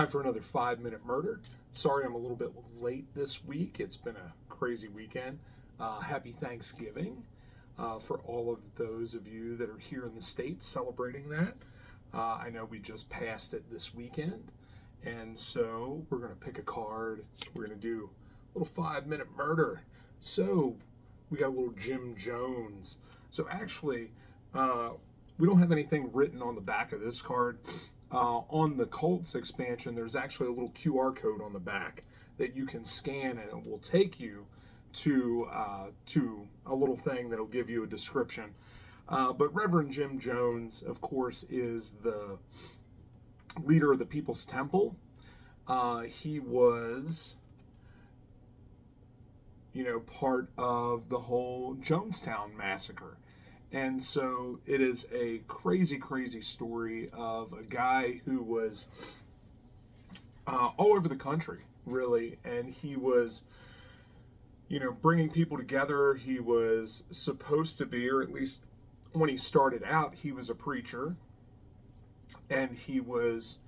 Time for another 5-minute murder. Sorry I'm a little bit late this week. It's been a crazy weekend. Happy Thanksgiving for all of those of you that are here in the States celebrating that. I know we just passed it this weekend. And so we're going to pick a card. We're going to do a little 5-minute murder. So we got a little Jim Jones. So actually, we don't have anything written on the back of this card. On the Colts expansion, there's actually a little QR code on the back that you can scan, and it will take you to a little thing that'll give you a description. But Reverend Jim Jones, of course, is the leader of the People's Temple. He was, part of the whole Jonestown massacre. And so it is a crazy, crazy story of a guy who was all over the country, really. And he was, bringing people together. He was supposed to be, or at least when he started out, he was a preacher. And he was,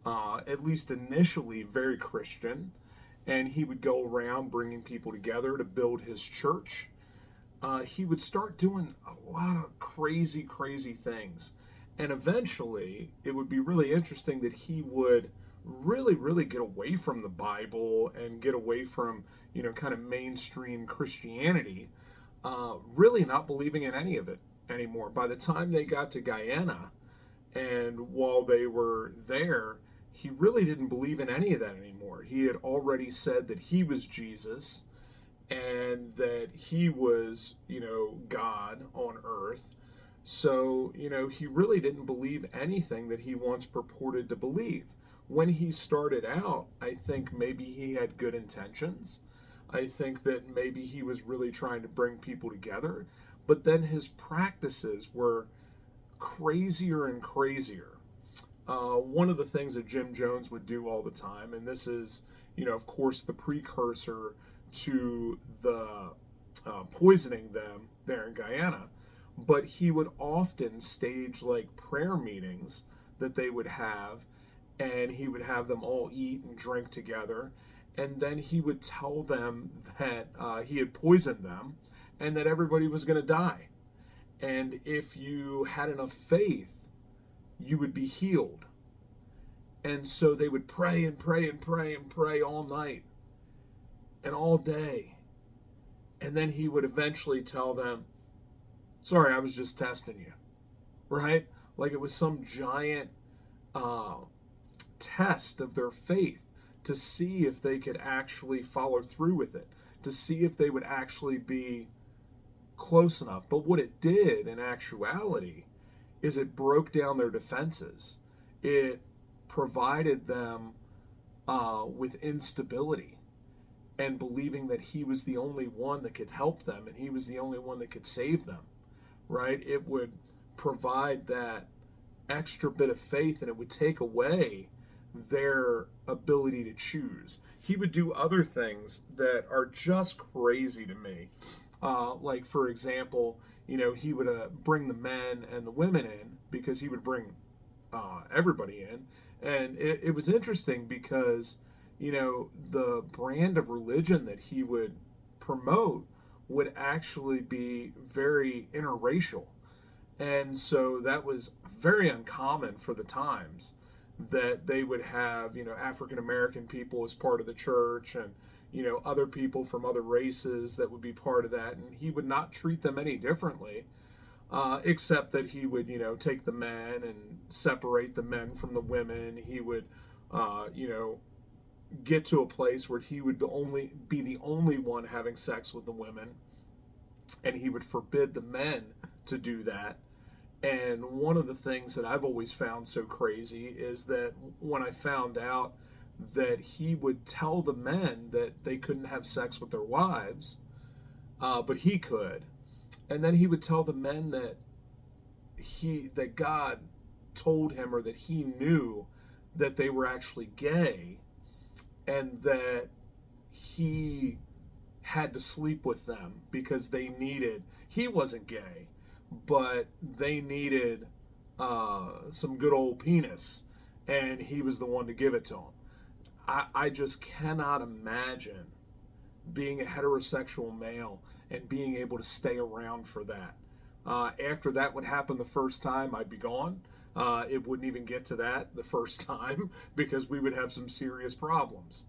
at least initially, very Christian. And he would go around bringing people together to build his church. He would start doing a lot of crazy, crazy things. And eventually, it would be really interesting that he would really, really get away from the Bible and get away from, kind of mainstream Christianity, really not believing in any of it anymore. By the time they got to Guyana, and while they were there, he really didn't believe in any of that anymore. He had already said that he was Jesus, and that he was, God on earth. So, he really didn't believe anything that he once purported to believe. When he started out, I think maybe he had good intentions. I think that maybe he was really trying to bring people together. But then his practices were crazier and crazier. One of the things that Jim Jones would do all the time, and this is, of course, the precursor to the poisoning them there in Guyana, but he would often stage like prayer meetings that they would have, and he would have them all eat and drink together, and then he would tell them that he had poisoned them and that everybody was going to die, and if you had enough faith, you would be healed. And so they would pray and pray and pray and pray all night and all day. And then he would eventually tell them, sorry, I was just testing you, right? Like it was some giant test of their faith to see if they could actually follow through with it, to see if they would actually be close enough. But what it did in actuality is it broke down their defenses. It provided them with instability, and believing that he was the only one that could help them and he was the only one that could save them, right? It would provide that extra bit of faith, and it would take away their ability to choose. He would do other things that are just crazy to me. Like, for example, he would bring the men and the women in, because he would bring everybody in. And it was interesting because the brand of religion that he would promote would actually be very interracial. And so that was very uncommon for the times, that they would have, African American people as part of the church, and, other people from other races that would be part of that. And he would not treat them any differently, except that he would, take the men and separate the men from the women. He would, get to a place where he would be the only one having sex with the women, and he would forbid the men to do that. And one of the things that I've always found so crazy is that when I found out that he would tell the men that they couldn't have sex with their wives, but he could, and then he would tell the men that God told him, or that he knew that they were actually gay, and that he had to sleep with them because he wasn't gay, but they needed some good old penis, and he was the one to give it to him. I just cannot imagine being a heterosexual male and being able to stay around for that. After that would happen the first time, I'd be gone. It wouldn't even get to that the first time because we would have some serious problems.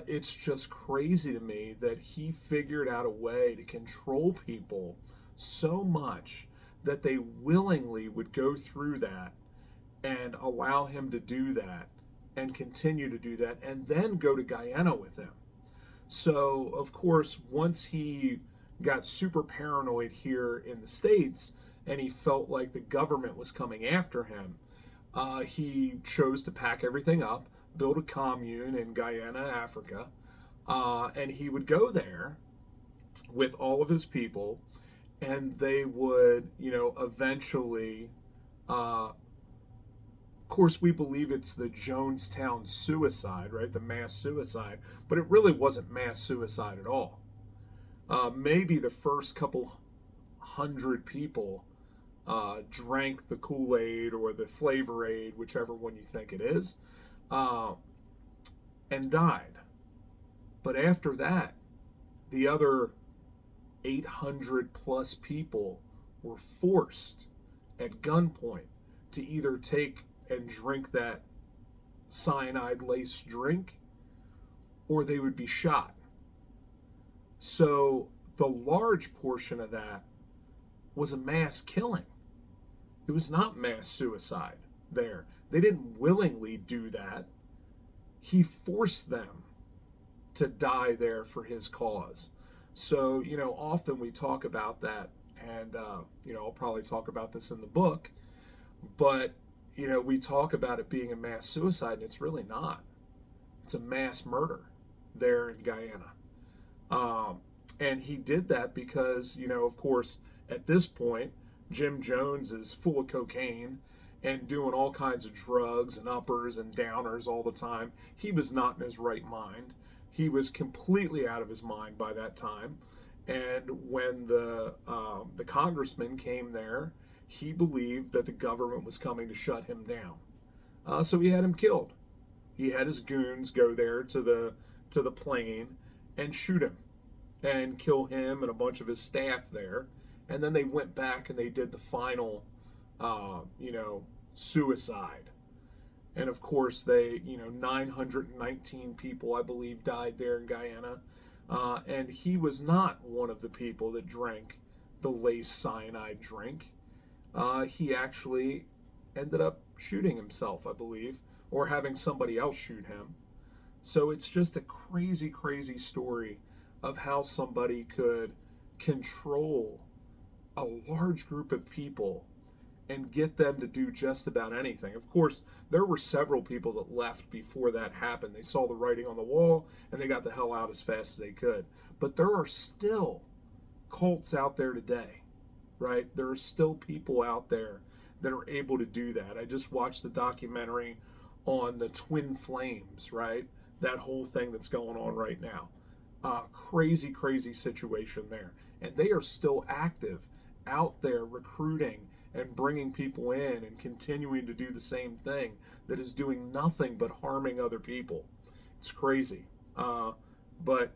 It's just crazy to me that he figured out a way to control people so much that they willingly would go through that and allow him to do that and continue to do that and then go to Guyana with him. So, of course, once he got super paranoid here in the States and he felt like the government was coming after him, he chose to pack everything up, build a commune in Guyana, Africa, and he would go there with all of his people, and they would, eventually, of course, we believe it's the Jonestown suicide, right? The mass suicide, but it really wasn't mass suicide at all. Maybe the first couple hundred people drank the Kool-Aid or the Flavor Aid, whichever one you think it is, and died. But after that, the other 800 plus people were forced at gunpoint to either take and drink that cyanide laced drink or they would be shot. So the large portion of that was a mass killing. It was not mass suicide there. They didn't willingly do that. He forced them to die there for his cause. So, often we talk about that, and, I'll probably talk about this in the book, but, we talk about it being a mass suicide, and it's really not. It's a mass murder there in Guyana. And he did that because, of course, at this point, Jim Jones is full of cocaine and doing all kinds of drugs and uppers and downers all the time. He was not in his right mind. He was completely out of his mind by that time. And when the congressman came there, he believed that the government was coming to shut him down. So he had him killed. He had his goons go there to the plane and shoot him and kill him and a bunch of his staff there. And then they went back and they did the final, suicide. And of course, 919 people, I believe, died there in Guyana. And he was not one of the people that drank the laced cyanide drink. He actually ended up shooting himself, I believe, or having somebody else shoot him. So it's just a crazy, crazy story of how somebody could control a large group of people and get them to do just about anything. Of course, there were several people that left before that happened. They saw the writing on the wall and they got the hell out as fast as they could. But there are still cults out there today, right? There are still people out there that are able to do that. I just watched the documentary on the Twin Flames, right? That whole thing that's going on right now. Crazy, crazy situation there. And they are still active out there recruiting and bringing people in and continuing to do the same thing that is doing nothing but harming other people. It's crazy. But,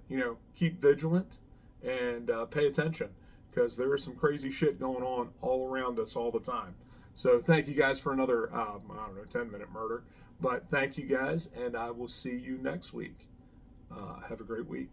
keep vigilant and pay attention because there is some crazy shit going on all around us all the time. So thank you guys for another, 10-minute murder. But thank you guys, and I will see you next week. Have a great week.